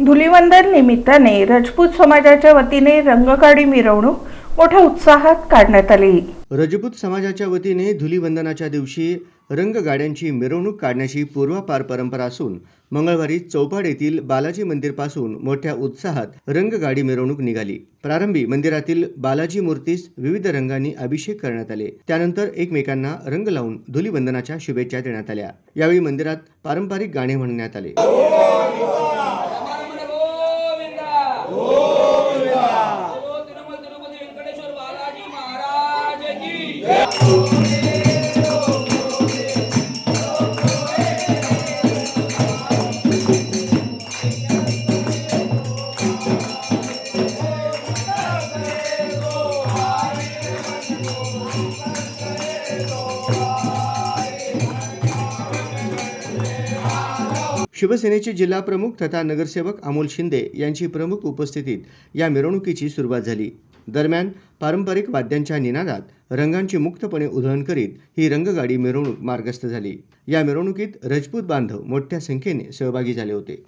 धुलिवंदन निमित्ताने राजपूत समाजाच्या वतीने रंगकाठी मिरवणूक मोठ्या उत्साहात काढण्यात आली। राजपूत समाजाच्या वतीने धुलिवंदनाच्या दिवशी रंगगाड्यांची मिरवणूक काढण्याची पूर्वापार परंपरा असून मंगळवारी चौपाड येथील बालाजी मंदिरपासून मोठ्या उत्साहात रंगगाडी मिरवणूक निघाली। प्रारंभी मंदिरातील बालाजी मूर्तीस विविध रंगांनी अभिषेक करण्यात आले। त्यानंतर एकमेकांना रंग लावून धुलिवंदनाच्या शुभेच्छा देण्यात आल्या। यावेळी मंदिरात पारंपरिक गाणे म्हणण्यात आले। शिवसेनेचे जिल्हा प्रमुख तथा नगरसेवक अमोल शिंदे यांची प्रमुख उपस्थितीत या मिरवणुकीची सुरुवात झाली। दरम्यान पारंपरिक वाद्यांच्या निनादात रंगांची मुक्तपणे उधळण करीत ही रंगगाडी मिरवणूक मार्गस्थ झाली। या मिरवणुकीत राजपूत बांधव मोठ्या संख्येने सहभागी झाले होते।